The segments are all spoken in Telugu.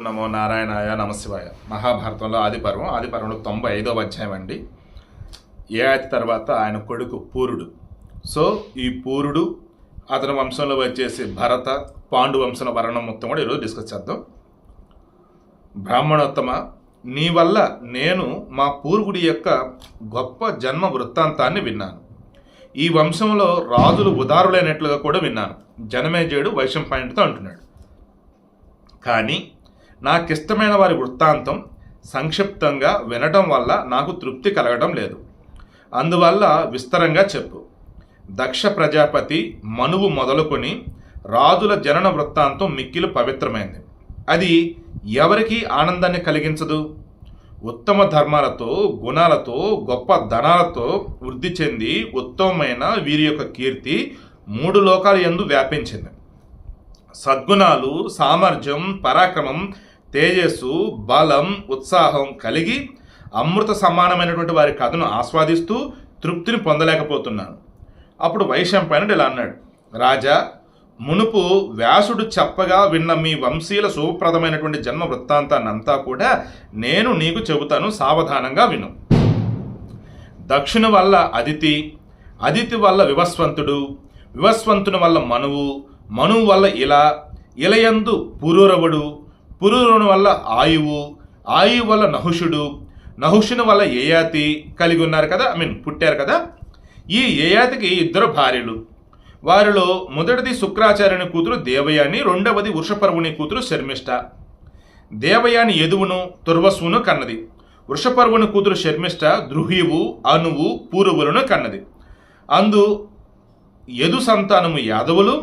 నమో నారాయణాయ నమశివాయ. మహాభారతంలో ఆదిపర్వంలో 95వ అధ్యాయం అండి. ఏయాతి తర్వాత ఆయన కొడుకు పూరుడు. సో ఈ పూరుడు అతని వంశంలో వచ్చేసి భరత పాండు వంశంలో వర్ణం మొత్తం కూడా ఈరోజు డిస్కస్ చేద్దాం. బ్రాహ్మణోత్తమ, నీ వల్ల నేను మా పూర్వుడి యొక్క గొప్ప జన్మ వృత్తాంతాన్ని విన్నాను. ఈ వంశంలో రాజులు ఉదారులైనట్లుగా కూడా విన్నాను. జనమేజయుడు వైశంపాయనుడితో అంటున్నాడు. కానీ నాకిష్టమైన వారి వృత్తాంతం సంక్షిప్తంగా వినటం వల్ల నాకు తృప్తి కలగడం లేదు. అందువల్ల విస్తరంగా చెప్పు. దక్ష ప్రజాపతి మనువు మొదలుకొని రాజుల జనన వృత్తాంతం మిక్కిలు పవిత్రమైంది. అది ఎవరికి ఆనందాన్ని కలిగించదు? ఉత్తమ ధర్మాలతో, గుణాలతో, గొప్ప ధనాలతో వృద్ధి చెంది ఉత్తమమైన వీరి యొక్క కీర్తి 3 లోకాల యందు వ్యాపించింది. సద్గుణాలు, సామర్థ్యం, పరాక్రమం, తేజస్సు, బలం, ఉత్సాహం కలిగి అమృత సమానమైనటువంటి వారి కథను ఆస్వాదిస్తూ తృప్తిని పొందలేకపోతున్నాను. అప్పుడు వైశంపాయనుడు ఇలా అన్నాడు. రాజా, మునుపు వ్యాసుడు చెప్పగా విన్న మీ వంశీయుల శుభప్రదమైనటువంటి జన్మ వృత్తాంతాన్నంతా కూడా నేను నీకు చెబుతాను, సావధానంగా విను. దక్షుని వల్ల అదితి, అదితి వల్ల వివస్వంతుడు, వివస్వంతుని వల్ల మనువు, మనువు వల్ల ఇలయందు పురూరవుడు, పురూరుని వల్ల ఆయువు, ఆయువు వల్ల నహుషుడు, నహుషుని వల్ల యయాతి కలిగి ఉన్నారు కదా, పుట్టారు కదా. ఈ యయాతికి 2 భార్యలు. వారిలో మొదటిది శుక్రాచార్యుని కూతురు దేవయాని, రెండవది వృషపర్వుని కూతురు శర్మిష్ట. దేవయాని యదువును తుర్వసును కన్నది. వృషపర్వుని కూతురు శర్మిష్ట ద్రుహీవు, అనువు, పూరువులను కన్నది. అందు యదు సంతానము యాదవులు,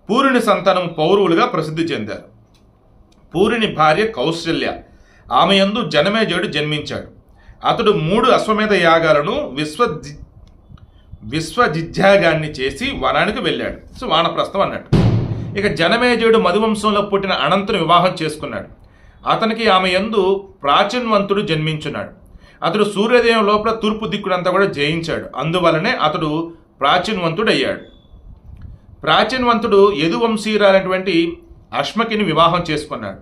పూరుని సంతానము పౌరవులుగా ప్రసిద్ధి చెందారు. పూరుని భార్య కౌశల్య, ఆమె యందు జనమేజయుడు జన్మించాడు. అతడు 3 అశ్వమేధ యాగాలను విశ్వజిజ్యాగాన్ని చేసి వనానికి వెళ్ళాడు. సో వానప్రస్థం అన్నట్టు. ఇక జనమేజయుడు మధువంశంలో పుట్టిన అనంతుని వివాహం చేసుకున్నాడు. అతనికి ఆమె యందు ప్రాచీన్వంతుడు జన్మించున్నాడు. అతడు సూర్యోదయం లోపల తూర్పు దిక్కునంతా కూడా జయించాడు. అందువలనే అతడు ప్రాచీన్వంతుడు అయ్యాడు. ప్రాచీన్వంతుడు యదువంశీయురాలైనటువంటి అశ్మకిని వివాహం చేసుకున్నాడు.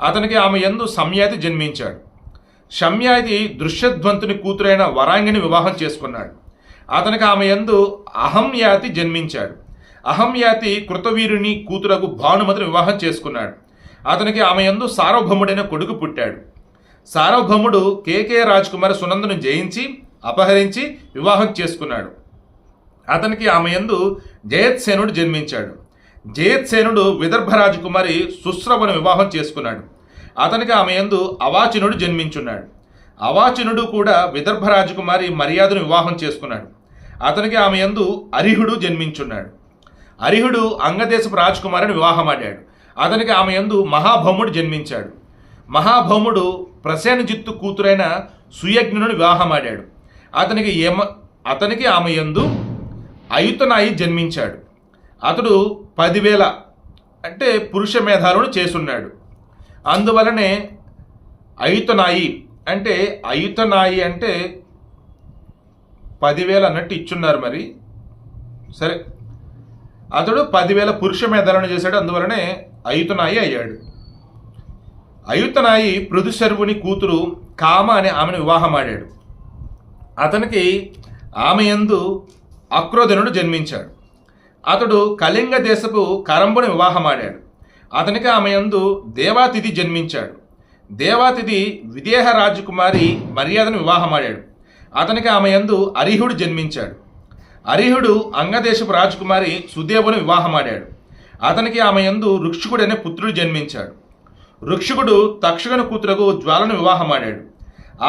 అతనికి ఆమె యందు సంయాతి జన్మించాడు. సంయాతి దృశ్యధ్వంతుని కూతురైన వరాంగిని వివాహం చేసుకున్నాడు. అతనికి ఆమె యందు అహంయాతి జన్మించాడు. అహంయాతి కృతవీరుని కూతురకు భానుమతిని వివాహం చేసుకున్నాడు. అతనికి ఆమె యందు సార్వభౌముడైన కొడుకు పుట్టాడు. సార్వభౌముడు కేకే రాజకుమారి సునందను జయించి అపహరించి వివాహం చేసుకున్నాడు. అతనికి ఆమె యందు జయత్సేనుడు జన్మించాడు. జయత్సేనుడు విదర్భ రాజకుమారి సుశ్రవను వివాహం చేసుకున్నాడు. అతనికి ఆమె యందు అవాచినుడు జన్మించున్నాడు. అవాచినుడు కూడా విదర్భ రాజకుమారి మర్యాదను వివాహం చేసుకున్నాడు. అతనికి ఆమె యందు అరిహుడు జన్మించున్నాడు. అరిహుడు అంగదేశపు రాజకుమారిని వివాహమాడాడు. అతనికి ఆమె యందు మహాభౌముడు జన్మించాడు. మహాభౌముడు ప్రసేనజిత్తు కూతురైన సుయజ్ఞుని వివాహమాడాడు. అతనికి ఆమె యందు అయుతనాయి జన్మించాడు. అతడు 10,000 అంటే పురుష మేధాలను చేసున్నాడు. అందువలనే అయుతనాయి అంటే 10,000 అన్నట్టు ఇచ్చున్నారు. మరి సరే, అతడు 10,000 పురుష మేధాలను చేశాడు. అందువలనే అయుతనాయి అయ్యాడు. అయుతనాయి పృథుశర్వుని కూతురు కామ అనే ఆమెను వివాహమాడాడు. అతనికి ఆమె యందు అక్రోధనుడు జన్మించాడు. అతడు కళింగ దేశపు కరంబుని వివాహమాడాడు. అతనికి ఆమె యందు దేవాతిథి జన్మించాడు. దేవాతిథి విదేహ రాజకుమారి మర్యాదను వివాహమాడాడు. అతనికి ఆమె యందు అరిహుడు జన్మించాడు. అరిహుడు అంగదేశపు రాజకుమారి సుదేవుని వివాహమాడాడు. అతనికి ఆమె యందు రుక్షుకుడు అనే పుత్రుడు జన్మించాడు. రుక్షుకుడు తక్షకుని కూతురకు జ్వాలను వివాహమాడాడు.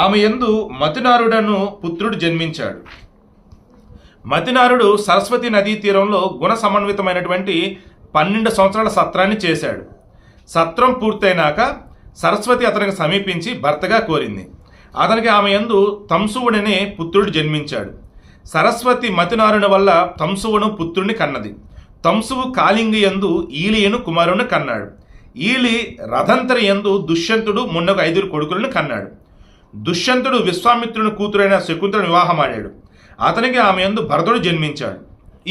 ఆమె యందు మతినారుడను పుత్రుడు జన్మించాడు. మతినారుడు సరస్వతి నదీ తీరంలో గుణ సమన్వితమైనటువంటి 12 సంవత్సరాల సత్రాన్ని చేశాడు. సత్రం పూర్తయినాక సరస్వతి అతనికి సమీపించి భర్తగా కోరింది. అతనికి ఆమె యందు తంసువుడనే పుత్రుడు జన్మించాడు. సరస్వతి మతినారుని వల్ల తంసువును పుత్రుడిని కన్నది. తంసువు కాళింగి యందు ఈలియను కుమారుని కన్నాడు. ఈలి రథంతరి యందు దుష్యంతుడు మున్నగు 5 కొడుకులను కన్నాడు. దుష్యంతుడు విశ్వామిత్రుని కూతురైన శకుంతలను వివాహమాడాడు. అతనికి ఆమె యందు భరతుడు జన్మించాడు.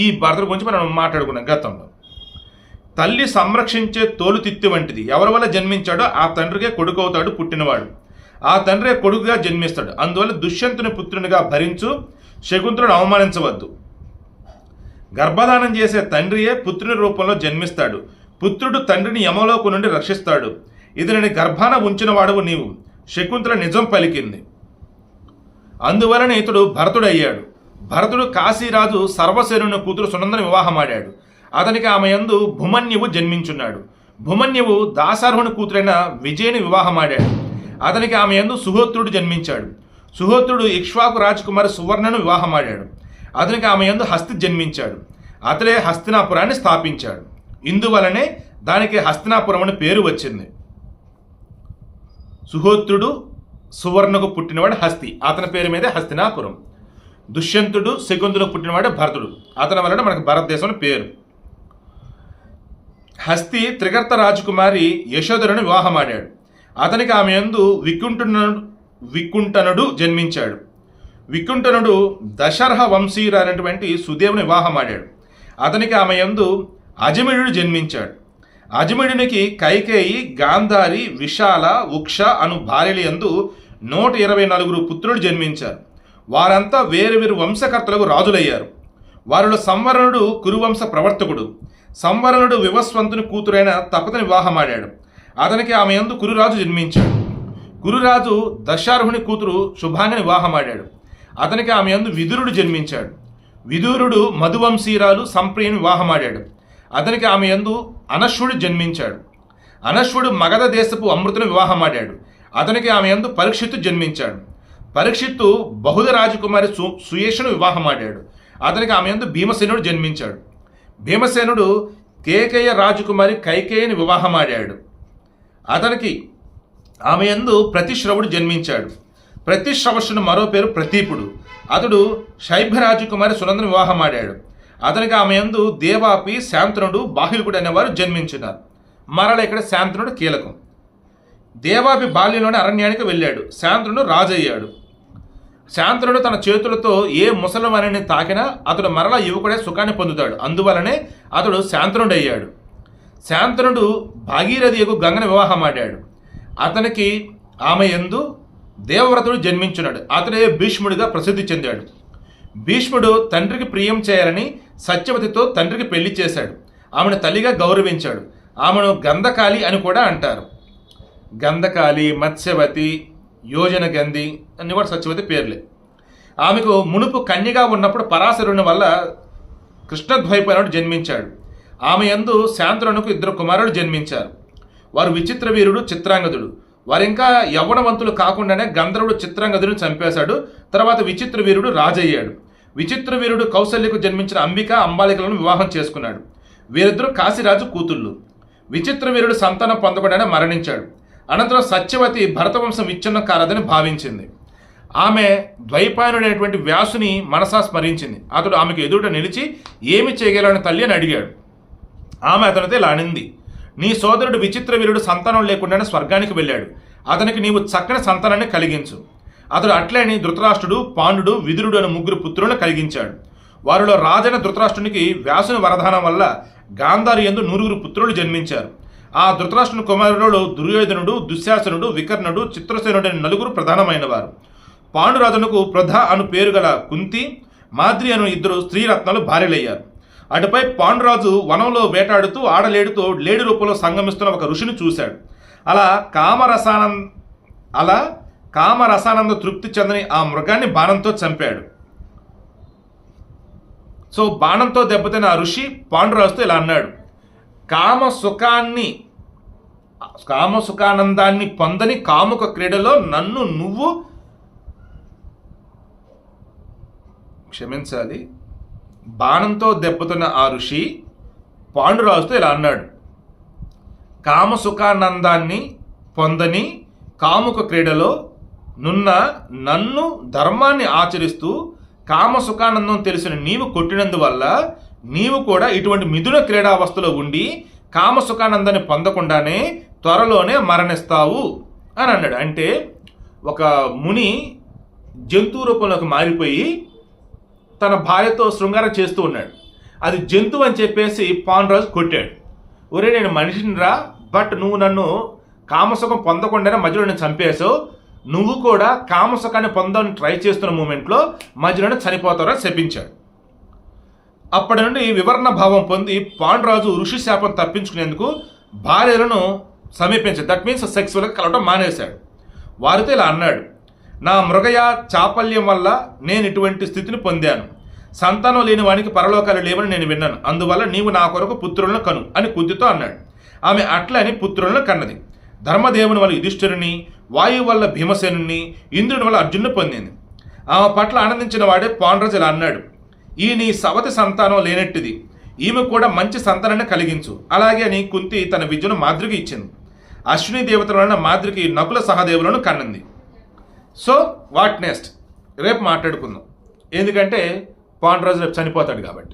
ఈ భరతుడి గురించి మనం మాట్లాడుకున్నాం గతంలో. తల్లి సంరక్షించే తోలుతిత్తి వంటిది. ఎవరి వల్ల జన్మించాడో ఆ తండ్రికే కొడుకు అవుతాడు పుట్టినవాడు. ఆ తండ్రే కొడుకుగా జన్మిస్తాడు. అందువల్ల దుష్యంతుని పుత్రునిగా భరించు, శకుంతలను అవమానించవద్దు. గర్భధానం చేసే తండ్రియే పుత్రుని రూపంలో జన్మిస్తాడు. పుత్రుడు తండ్రిని యమలోకు నుండి రక్షిస్తాడు. ఇతనిని గర్భాన ఉంచిన వాడవు నీవు. శకుంతల నిజం పలికింది. అందువలన ఇతడు భరతుడయ్యాడు. భరతుడు కాశీరాజు సర్వసేనుని కూతురు సునందని వివాహమాడాడు. అతనికి ఆమె యందు భూమన్యువు జన్మించున్నాడు. భూమన్యువు దాసార్హుని కూతురైన విజయని వివాహమాడాడు. అతనికి ఆమె యందు సుహోత్రుడు జన్మించాడు. సుహోత్రుడు ఇక్ష్వాకు రాజకుమారి సువర్ణను వివాహమాడాడు. అతనికి ఆమె యందు హస్తి జన్మించాడు. అతడే హస్తినాపురాన్ని స్థాపించాడు. ఇందువలనే దానికి హస్తినాపురం అని పేరు వచ్చింది. సుహోత్రుడు సువర్ణకు పుట్టినవాడు హస్తి, అతని పేరు మీదే హస్తినాపురం. దుష్యంతుడు శకుంతలకు పుట్టినవాడు భరతుడు, అతని వలన మనకు భారతదేశం పేరు. హస్తి త్రిగర్త రాజకుమారి యశోధరుని వివాహమాడాడు. అతనికి ఆమె యందు వికుంఠనుడు జన్మించాడు. వికుంఠనుడు దశరథ వంశీయురైనటువంటి సుదేవుని వివాహమాడాడు. అతనికి ఆమె యందు అజమిడుడు జన్మించాడు. అజమిడునికి కైకేయి, గాంధారి, విశాల, ఉక్ష అను భార్యల యందు 124 పుత్రులు జన్మించారు. వారంతా వేరు వంశకర్తలకు రాజులయ్యారు. వారిలో సంవరణుడు కురువంశ ప్రవర్తకుడు. సంవరణుడు వివస్వంతుని కూతురైన తపతని వివాహమాడాడు. అతనికి ఆమె యందు కురురాజు జన్మించాడు. కురురాజు దశార్హుని కూతురు శుభాంగిని వివాహమాడాడు. అతనికి ఆమె యందు విదురుడు జన్మించాడు. విదురుడు మధువంశీరాలు సంప్రియని వివాహమాడాడు. అతనికి ఆమె యందు అనశ్వుడు జన్మించాడు. అనశ్వుడు మగధ దేశపు అమృతుని వివాహమాడాడు. అతనికి ఆమె యందు పరీక్షిత్తు జన్మించాడు. పరీక్షిత్తు బహుళ రాజకుమారి సుయేషును వివాహమాడాడు. అతనికి ఆమె యందు భీమసేనుడు జన్మించాడు. భీమసేనుడు కేకయ్య రాజకుమారి కైకేయిని వివాహమాడాడు. అతనికి ఆమె యందు ప్రతిశ్రవుడు జన్మించాడు. ప్రతిశ్రవశుని మరో పేరు ప్రతీపుడు. అతడు శైభరాజకుమారి సునందని వివాహమాడాడు. అతనికి ఆమె యందు దేవాపి, శాంతనుడు, బాహ్యులుకుడు అనేవారు జన్మించినారు. మరల ఇక్కడ శాంతనుడు కీలకం. దేవాపి బాల్యంలోనే అరణ్యానికి వెళ్ళాడు. శాంతనుడు రాజయ్యాడు. శాంతనుడు తన చేతులతో ఏ ముసలివాణిని తాకినా అతడు మరలా యువకుడే సుఖాన్ని పొందుతాడు. అందువలనే అతడు శాంతనుడు అయ్యాడు. శాంతనుడు భాగీరథియకు గంగను వివాహమాడాడు. అతనికి ఆమె యందు దేవవ్రతుడు జన్మించున్నాడు. అతడే భీష్ముడిగా ప్రసిద్ధి చెందాడు. భీష్ముడు తండ్రికి ప్రియం చేయాలని సత్యవతితో తండ్రికి పెళ్లి చేశాడు. ఆమెను తల్లిగా గౌరవించాడు. ఆమెను గంధకాళి అని కూడా అంటారు. గంధకాళి, మత్స్యవతి, యోజన గంధి అన్ని కూడా సత్యవతి పేర్లే. ఆమెకు మునుపు కన్యగా ఉన్నప్పుడు పరాశరుని వల్ల కృష్ణద్వైపాయనుడు జన్మించాడు. ఆమె యందు శాంతనునకు 2 కుమారులు జన్మించారు. వారు విచిత్ర వీరుడు, చిత్రాంగదుడు. వారింకా యవ్వనవంతులు కాకుండానే గంధర్వుడు చిత్రాంగదుని చంపేశాడు. తర్వాత విచిత్ర వీరుడు రాజయ్యాడు. విచిత్ర వీరుడు కౌశల్యకు జన్మించిన అంబిక, అంబాలికలను వివాహం చేసుకున్నాడు. వీరిద్దరూ కాశీరాజు కూతుళ్ళు. విచిత్ర వీరుడు సంతానం పొందకుండానే మరణించాడు. అనంతరం సత్యవతి భరతవంశం విచ్ఛిన్నం కారాదని భావించింది. ఆమె ద్వైపాయనుడైనటువంటి వ్యాసుని మనసా స్మరించింది. అతడు ఆమెకు ఎదుట నిలిచి ఏమి చేయగలని తల్లి అని అడిగాడు. ఆమె అతనితో ఇలా అనింది: నీ సోదరుడు విచిత్ర వీరుడు సంతానం లేకుండానే స్వర్గానికి వెళ్ళాడు. అతనికి నీవు చక్కని సంతానాన్ని కలిగించు. అతడు అట్లేని ధృతరాష్ట్రుడు, పాండుడు, విదురుడు అని 3 పుత్రులను కలిగించాడు. వారిలో రాజైన ధృతరాష్ట్రునికి వ్యాసుని వరదానం వల్ల గాంధారి యందు 100 పుత్రులు జన్మించారు. ఆ ధృతరాష్ట్రుని కుమారులలో దుర్యోధనుడు, దుశ్శాసనుడు, వికర్ణుడు, చిత్రసేనుడు అని 4 ప్రధానమైన వారు. పాండురాజునకు ప్రధ అను పేరు గల కుంతి, మాద్రి అను 2 స్త్రీరత్నాలు భార్యలయ్యారు. అటుపై పాండురాజు వనంలో వేటాడుతూ ఆడలేడుతో లేడి రూపంలో సంగమిస్తున్న ఒక ఋషిని చూశాడు. అలా కామరసానంద తృప్తి చెందని ఆ మృగాన్ని బాణంతో చంపాడు. సో బాణంతో దెబ్బతిన్న ఆ ఋషి పాండురాజుతో ఇలా అన్నాడు: కామసుఖానందాన్ని పొందని కాముక క్రీడలో నన్ను నువ్వు క్షమించాలి. బాణంతో దెబ్బతున్న ఆ ఋషి పాండురాజుతో ఇలా అన్నాడు: కామసుఖానందాన్ని పొందని కాముక క్రీడలో నున్న నన్ను ధర్మాన్ని ఆచరిస్తూ కామసుఖానందం తెలిసిన నీవు కొట్టినందువల్ల నీవు కూడా ఇటువంటి మిథున క్రీడావస్థలో ఉండి కామసుఖానందాన్ని పొందకుండానే త్వరలోనే మరణిస్తావు అని అన్నాడు. అంటే ఒక ముని జంతువు రూపంలోకి మారిపోయి తన భార్యతో శృంగారం చేస్తూ ఉన్నాడు. అది జంతువు అని చెప్పేసి పాండురాజు కొట్టాడు. ఒరే నేను మనిషిని రా, బట్ నువ్వు నన్ను కామసుఖం పొందకుండానే మధ్యలో నేను చంపేశావు, నువ్వు కూడా కామసుఖాన్ని పొందాలని ట్రై చేస్తున్న మూమెంట్లో మధ్యలోనే చనిపోతారా శపించాడు. అప్పటి నుండి వివరణ భావం పొంది పాండురాజు ఋషి శాపం తప్పించుకునేందుకు భార్యలను సమీపించాడు. దట్ మీన్స్ సెక్సువల్గా కలవటం మానేశాడు. వారితో ఇలా అన్నాడు, నా మృగయ చాపల్యం వల్ల నేను ఇటువంటి స్థితిని పొందాను. సంతానం లేని వానికి పరలోకాలు లేవని నేను విన్నాను. అందువల్ల నీవు నా కొరకు పుత్రులను కను అని కుంతితో అన్నాడు. ఆమె అట్లని పుత్రులను కన్నది. ధర్మదేవుని వల్ల యుధిష్ఠిరుని, వాయువు వల్ల భీమసేనుని, ఇంద్రుని వల్ల అర్జునుని పొందింది. ఆమె పట్ల ఆనందించిన వాడే పాండురాజు ఇలా అన్నాడు, ఈ నీ సవతి సంతానం లేనట్టిది, ఈమె కూడా మంచి సంతానాన్ని కలిగించు. అలాగే అని కుంతి తన విద్యను మాద్రికి ఇచ్చింది. అశ్విని దేవతల వలన మాద్రికి నకుల సహదేవులను కన్నింది. సో వాట్ నెక్స్ట్ రేపు మాట్లాడుకుందాం, ఎందుకంటే పాండురాజు రేపు చనిపోతాడు కాబట్టి.